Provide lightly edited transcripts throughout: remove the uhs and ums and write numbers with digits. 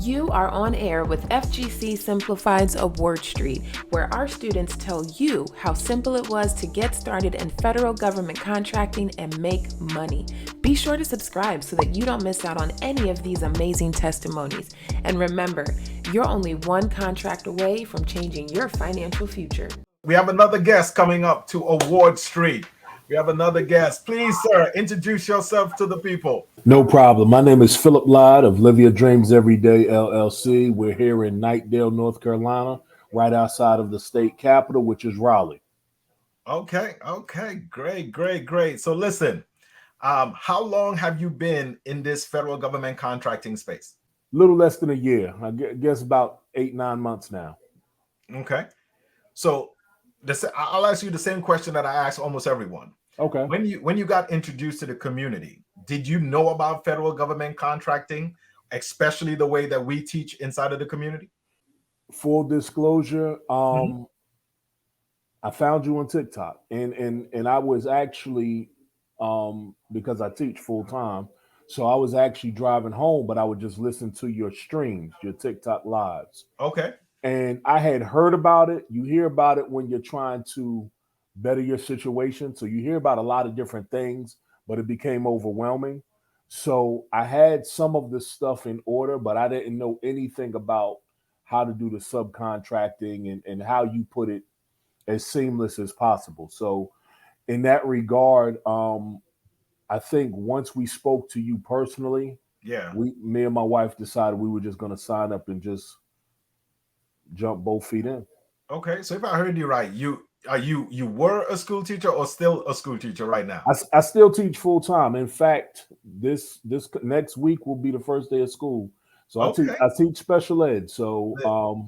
You are on air with FGC Simplified's Award Street, where our students tell you how simple it was to get started in federal government contracting and make money. Be sure to subscribe so that you don't miss out on any of these amazing testimonies. And remember, you're only one contract away from changing your financial future. We have another guest coming up to Award Street. We have another guest. Please, sir, introduce yourself to the people. No problem. My name is Philip Lott of Livia Dreams Everyday LLC. We're here in Knightdale, North Carolina, right outside of the state capital, which is Raleigh. Okay, great. So listen, how long have you been in this federal government contracting space? A little less than a year. I guess about 8-9 months now. Okay. So I'll ask you the same question that I ask almost everyone. Okay. When you got introduced to the community, did you know about federal government contracting, especially the way that we teach inside of the community? Full disclosure, I found you on TikTok, and I was actually because I teach full time, so I was actually driving home, but I would just listen to your streams, your TikTok lives. Okay. And I had heard about it. You hear about it when you're trying to better your situation. So you hear about a lot of different things, but it became overwhelming. So I had some of this stuff in order, but I didn't know anything about how to do the subcontracting and how you put it as seamless as possible. So in that regard, I think once we spoke to you personally, me and my wife decided we were just going to sign up and just jump both feet in. Okay, so if I heard you right, you were a school teacher or still a school teacher right now? I still teach full time. In fact, this next week will be the first day of school. So I teach special ed. So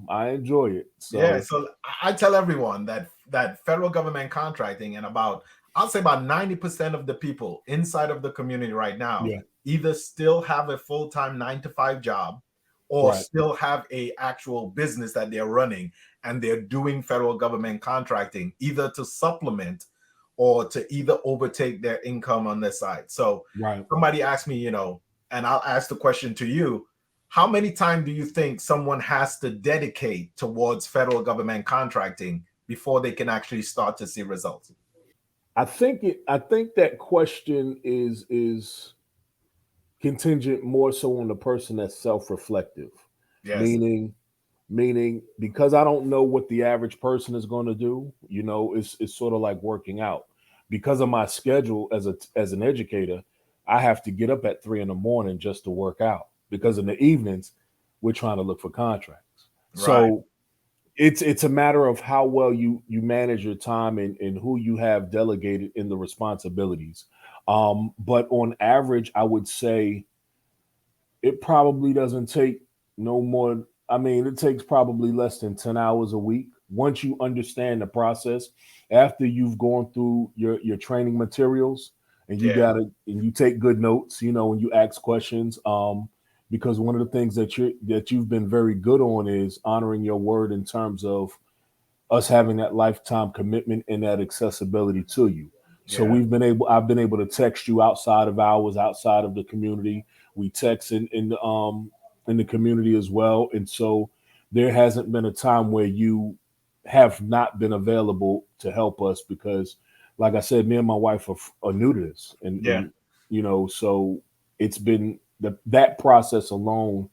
I enjoy it. So I tell everyone that federal government contracting and I'll say about 90% of the people inside of the community right now either still have a full-time 9-to-5 job or still have a actual business that they're running, and they're doing federal government contracting either to supplement or to either overtake their income on their side. So somebody asked me, and I'll ask the question to you, how many time do you think someone has to dedicate towards federal government contracting before they can actually start to see results? I think that question is contingent more so on the person that's self-reflective. Meaning because I don't know what the average person is going to do, it's sort of like working out. Because of my schedule as an educator, I have to get up at 3 a.m. just to work out, because in the evenings we're trying to look for contracts. So it's a matter of how well you manage your time and who you have delegated in the responsibilities. But on average, I would say it probably doesn't take no more. I mean, it takes probably less than 10 hours a week once you understand the process, after you've gone through your training materials and you take good notes, when you ask questions. Because one of the things that you've been very good on is honoring your word in terms of us having that lifetime commitment and that accessibility to you. So I've been able to text you outside of hours, outside of the community. We text in the community as well. And so there hasn't been a time where you have not been available to help us, because like I said, me and my wife are new to this. And so it's been that process alone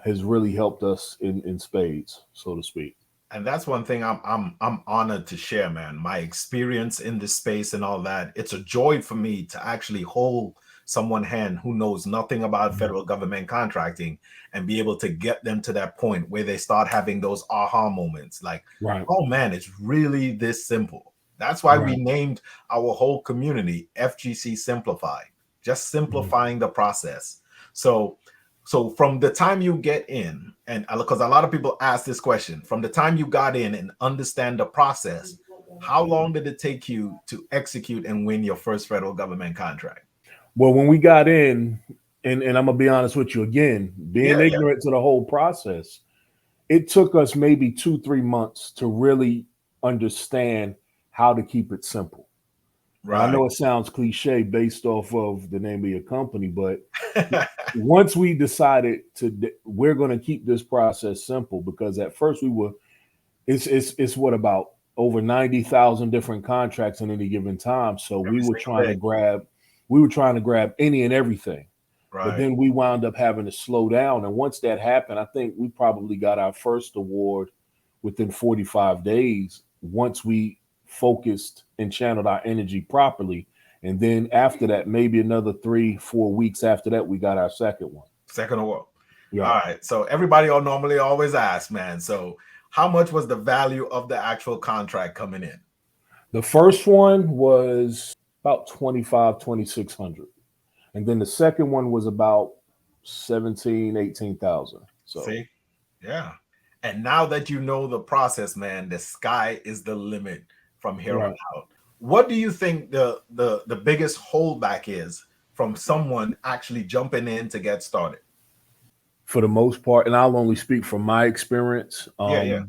has really helped us in spades, so to speak. And that's one thing I'm honored to share, man. My experience in this space and all that. It's a joy for me to actually hold someone's hand who knows nothing about federal government contracting and be able to get them to that point where they start having those aha moments, like, oh man, it's really this simple. That's why we named our whole community FGC Simplify, just simplifying the process. So from the time you get in, and because a lot of people ask this question, from the time you got in and understand the process, how long did it take you to execute and win your first federal government contract? Well, when we got in, and I'm gonna be honest with you again, being ignorant to the whole process, it took us maybe 2-3 months to really understand how to keep it simple. And I Right. know it sounds cliche based off of the name of your company, but once we decided we're going to keep this process simple, because at first it's what, about over 90,000 different contracts in any given time. So Every single day. We were trying to grab any and everything. But Right. then we wound up having to slow down. And once that happened, I think we probably got our first award within 45 days once we focused and channeled our energy properly. And then after that, maybe another 3-4 weeks after that, we got our second one. Second award. Yeah. All right. So everybody normally always asks, man. So how much was the value of the actual contract coming in? The first one was about 2,600. And then the second one was about 18,000. So see, yeah. And now that you know the process, man, the sky is the limit from here on out. What do you think the biggest holdback is from someone actually jumping in to get started? For the most part, and I'll only speak from my experience. Yeah.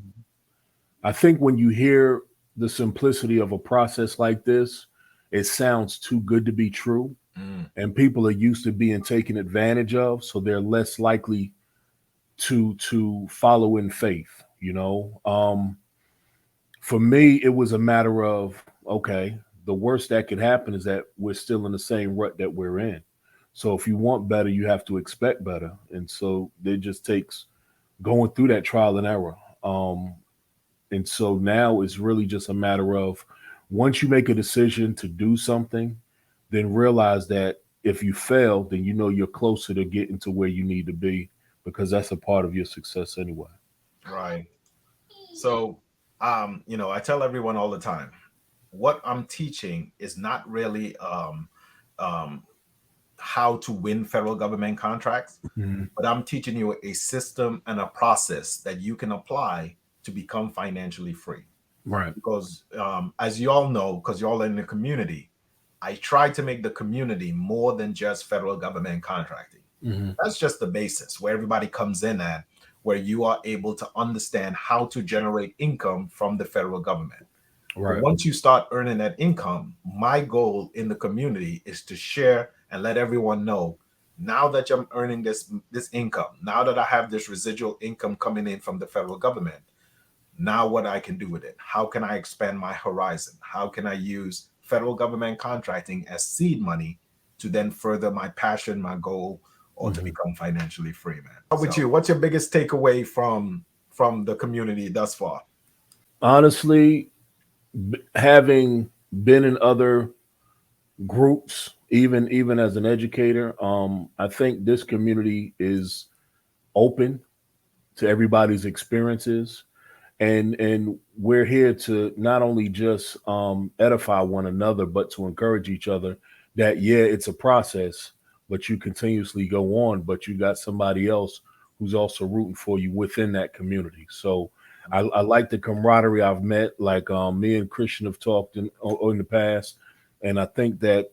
I think when you hear the simplicity of a process like this, it sounds too good to be true. And people are used to being taken advantage of, so they're less likely to follow in faith. For me, it was a matter of, okay, the worst that could happen is that we're still in the same rut that we're in. So if you want better, you have to expect better. And so it just takes going through that trial and error. And so now it's really just a matter of, once you make a decision to do something, then realize that if you fail, then you're closer to getting to where you need to be, because that's a part of your success anyway. Right. So, I tell everyone all the time, what I'm teaching is not really how to win federal government contracts, but I'm teaching you a system and a process that you can apply to become financially free. Right. Because as you all know, because you're all in the community, I try to make the community more than just federal government contracting. That's just the basis where everybody comes in at, where you are able to understand how to generate income from the federal government. Right. But once you start earning that income, my goal in the community is to share and let everyone know, now that I'm earning this income, now that I have this residual income coming in from the federal government, now what I can do with it. How can I expand my horizon? How can I use federal government contracting as seed money to then further my passion, my goal, or to become financially free, man? How about you? What's your biggest takeaway from the community thus far? Honestly, having been in other groups, even as an educator, I think this community is open to everybody's experiences. And we're here to not only just edify one another, but to encourage each other that, yeah, it's a process, but you continuously go on, but you got somebody else who's also rooting for you within that community. So I like the camaraderie I've met, like me and Christian have talked in the past. And I think that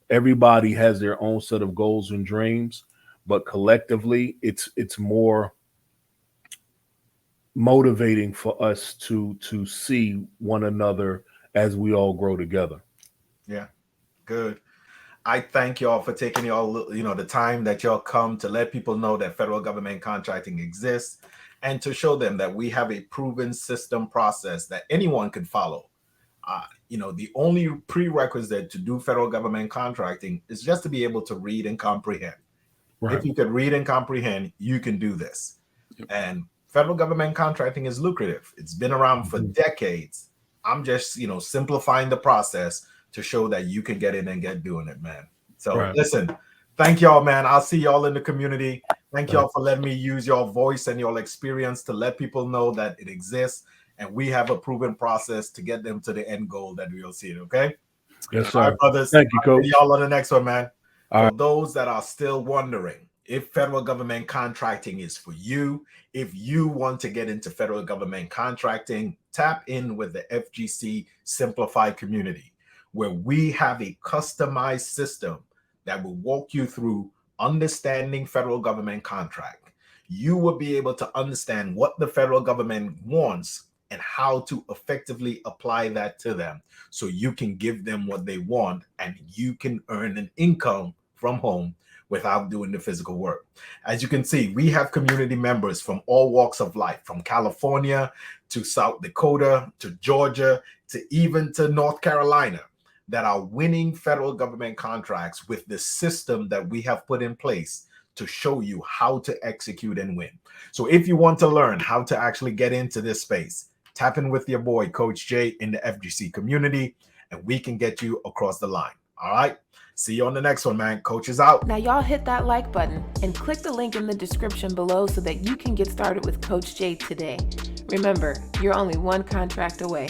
everybody has their own set of goals and dreams, but collectively it's more motivating for us to see one another as we all grow together. Yeah, good. I thank y'all for taking the time that y'all come to let people know that federal government contracting exists, and to show them that we have a proven system process that anyone can follow. The only prerequisite to do federal government contracting is just to be able to read and comprehend. Right. If you can read and comprehend, you can do this. Yep. And federal government contracting is lucrative. It's been around for decades. I'm just, simplifying the process to show that you can get in and get doing it, man. So Listen, thank y'all, man. I'll see y'all in the community. Thank y'all for letting me use your voice and your experience to let people know that it exists. And we have a proven process to get them to the end goal that we'll see it. Okay. Yes, sir. All right, brothers. Thank you, Coach. See y'all on the next one, man. For those that are still wondering if federal government contracting is for you, if you want to get into federal government contracting, tap in with the FGC Simplified Community, where we have a customized system that will walk you through understanding federal government contract. You will be able to understand what the federal government wants and how to effectively apply that to them so you can give them what they want and you can earn an income from home without doing the physical work. As you can see, we have community members from all walks of life, from California to South Dakota to Georgia to even to North Carolina, that are winning federal government contracts with the system that we have put in place to show you how to execute and win. So if you want to learn how to actually get into this space, tap in with your boy, Coach Jay, in the FGC community, and we can get you across the line. All right. See you on the next one, man. Coach is out. Now, y'all hit that like button and click the link in the description below so that you can get started with Coach Jay today. Remember, you're only one contract away.